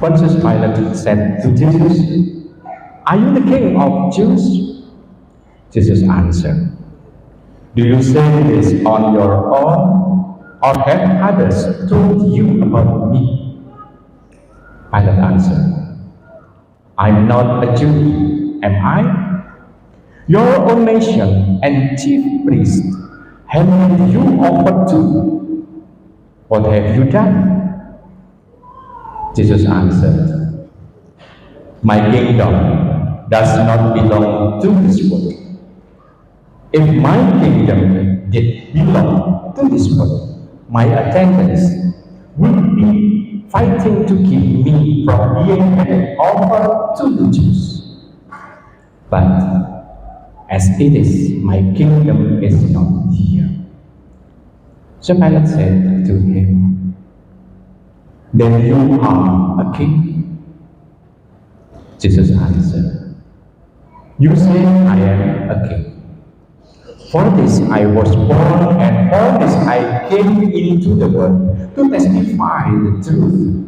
Pontius Pilate said to Jesus, "Are you the king of Jews?" Jesus answered, "Do you say this on your own, or have others told you about me?" Pilate answered, "I'm not a Jew, am I? Your own nation and chief priests handed you over to. What have you done?" Jesus answered, "My kingdom does not belong to this world. If my kingdom did belong to this world, my attendants would be fighting to keep me from being handed over to the Jews. But as it is, my kingdom is not here." So Pilate said to him, "Then you are a king?" Jesus answered, "You say I am a king. For this I was born, and for this I came into the world, to testify the truth.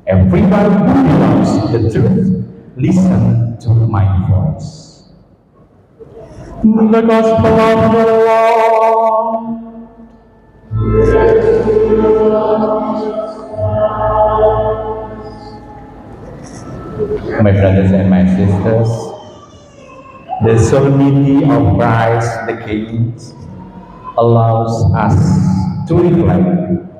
Everyone who belongs to the truth, listen to my voice." The Gospel of the Lord. My brothers and my sisters, the solemnity of Christ the King allows us to reflect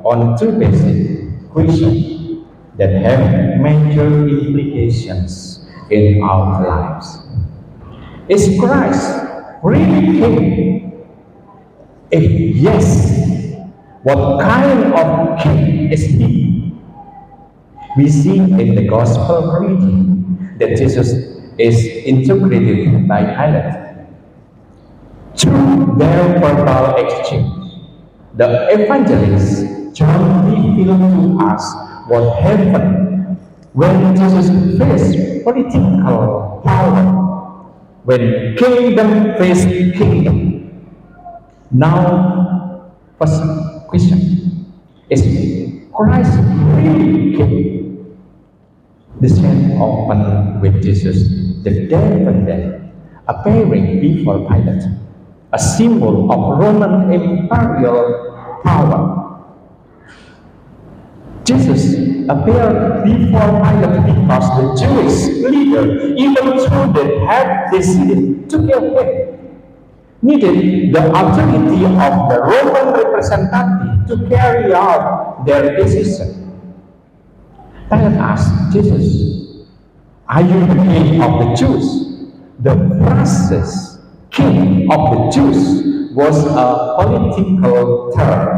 on two basic questions that have major implications in our lives. Is Christ really King? If yes, what kind of King is He? We see in the Gospel reading that Jesus is interrogated by Pilate. Through their verbal exchange, the evangelist John revealed to us what happened when Jesus faced political power, when kingdom faced kingdom. Now, first question, is Christ really king? The scene opened with Jesus, the defendant, appearing before Pilate, a symbol of Roman imperial power. Jesus appeared before Pilate because the Jewish leader, even though they had decided to kill him, needed the authority of the Roman representative to carry out their decision. Pilate asked Jesus, "Are you the king of the Jews?" The phrase, "king of the Jews," was a political term.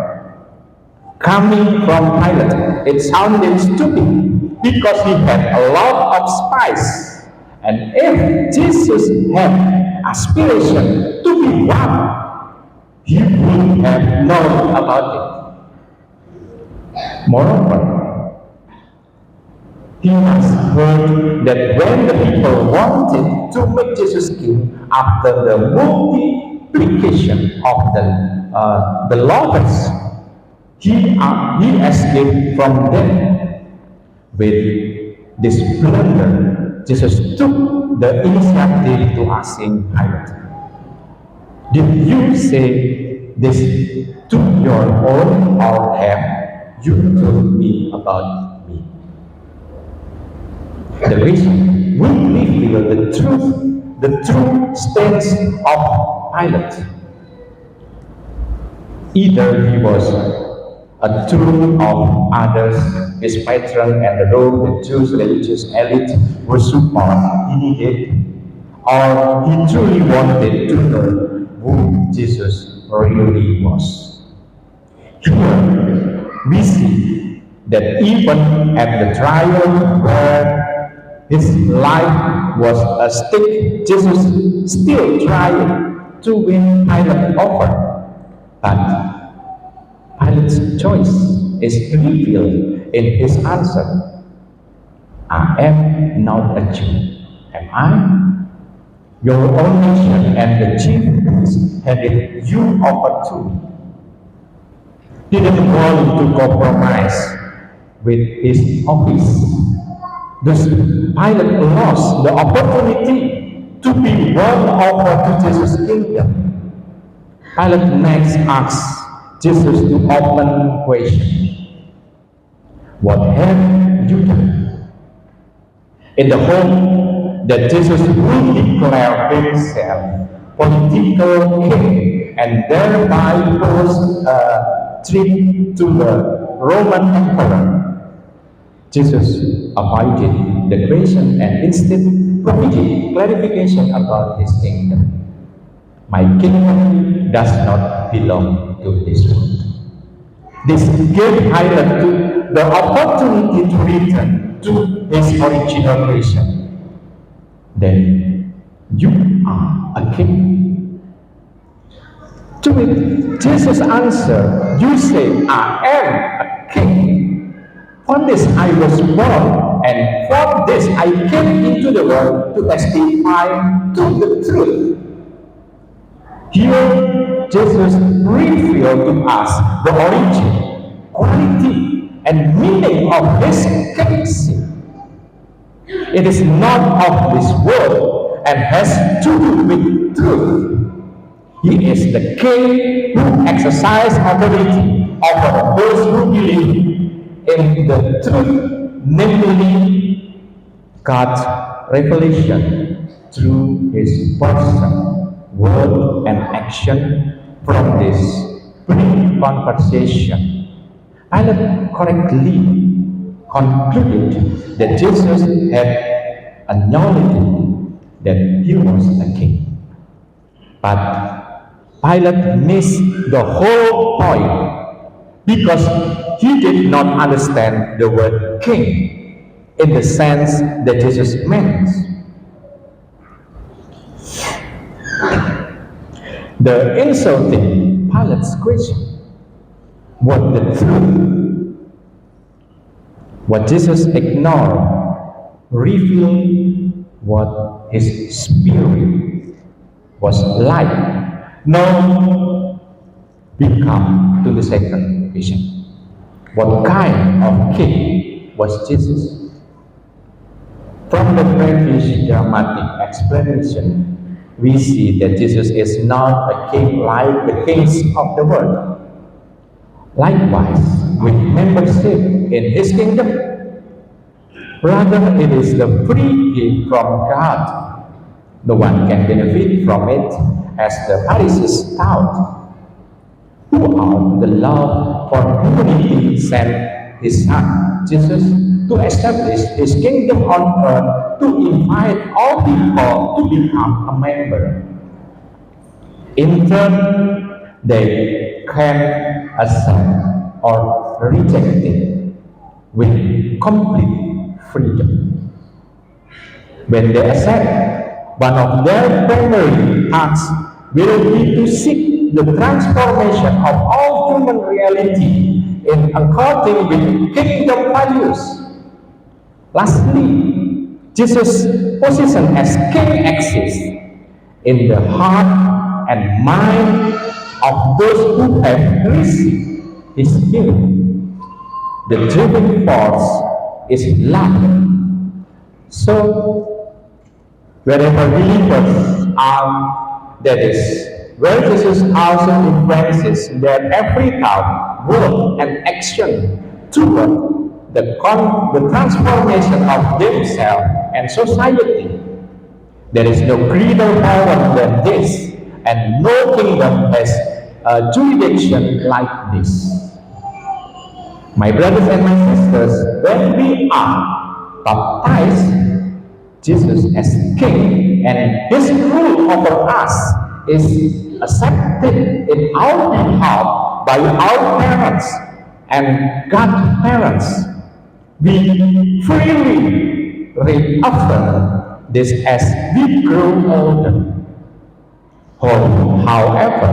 Coming from Pilate, it sounded stupid because he had a lot of spies. And if Jesus had aspiration to be one, he would have known about it. Moreover, he has heard that when the people wanted to make Jesus king after the multiplication of the loaves, he escaped from them. With this blunder, Jesus took the initiative to asking Pilate, "Did you say this to your own, or have you told me about me?" The reason we reveal the true stance of Pilate. Either he was a tool of others, his patron and the role the Jewish religious elite would support he needed, or he truly wanted to know who Jesus really was. Here we see that even at the trial where his life was at stake, Jesus still tried to win Pilate over. But Pilate's choice is revealed in his answer. "I am not a Jew, am I? Your own nation and the chief priests handed you over to me." He didn't want to compromise with his office. Thus, Pilate lost the opportunity to be won over to Jesus' kingdom. Pilate next asks Jesus to open question. What have you done? In the hope that Jesus will declare himself political king and thereby pose a threat to the Roman emperor, Jesus avoided the question and instead provided clarification about his kingdom. My kingdom does not belong to this world. This gave Pilate the opportunity to return to his original creation. Then you are a king. To it, Jesus answered, you say, I am a king. For this I was born, and for this I came into the world to testify to the truth. Here, Jesus revealed to us the origin, quality, and meaning of his kingship. It is not of this world and has to do with truth. He is the king who exercises authority over those who believe in the truth, namely God's revelation through his person, word, and action. From this brief conversation, Pilate correctly concluded that Jesus had acknowledged that he was a king. But Pilate missed the whole point because he did not understand the word king in the sense that Jesus meant. The insulting Pilate's question was the truth. What Jesus ignored revealed what his spirit was like. Now we come to the second question. What kind of king was Jesus? From the previous dramatic explanation, we see that Jesus is not a king like the kings of the world. Likewise, with membership in his kingdom, rather it is the free gift from God. No one can benefit from it, as the Parish taught, who out the love for humanity sent his son, Jesus, to establish his kingdom on earth, to invite all people to become a member. In turn, they can accept or reject it with complete freedom. When they accept, one of their primary tasks will be to seek the transformation of all human reality in according with kingdom values. Lastly, Jesus' position as king exists in the heart and mind of those who have received his kingdom. The driving force is love. So, wherever believers are, that is, where Jesus also influences their every thought, word, and action toward the transformation of themselves and society. There is no greater power than this, and no kingdom has a jurisdiction like this. My brothers and my sisters, when we are baptized, Jesus as King and His rule over us is accepted in our behalf by our parents and God's parents. We freely reaffirm this as we grow older. However,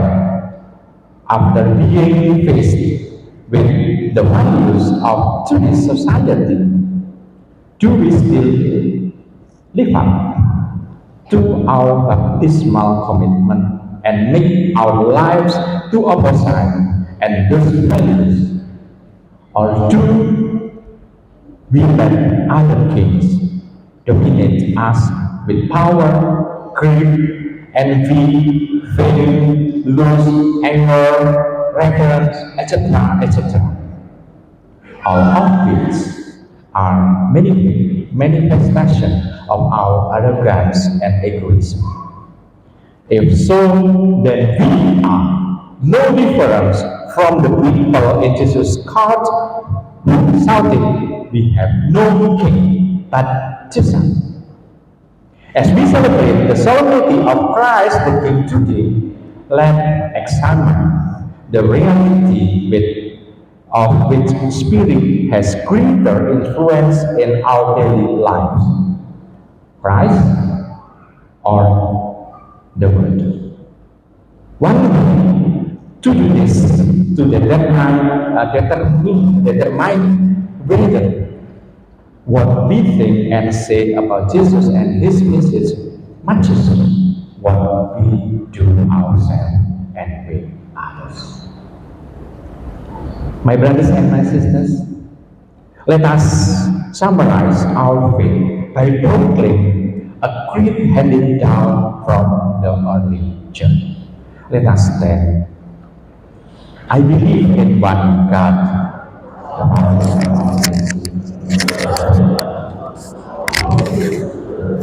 after being faced with the values of today's society, do we still live up to our baptismal commitment and make our lives to opposite and those values? Or do We let other kings dominate us with power, greed, envy, fame, lust, anger, recurrence, etc., etc. All of these are manifestations of our arrogance and egoism. If so, then we are no different from the people in Jesus' court who shouted, "We have no king but Jesus." As we celebrate the solemnity of Christ the King today, let's examine the reality of which spirit has greater influence in our daily lives, Christ or the world. One way to do this, to determine whether what we think and say about Jesus and his message matches what we do ourselves and with others. My brothers and my sisters, let us summarize our faith by proclaiming a creed handed down from the early church. Let us stand. I believe in one God, the Father Almighty,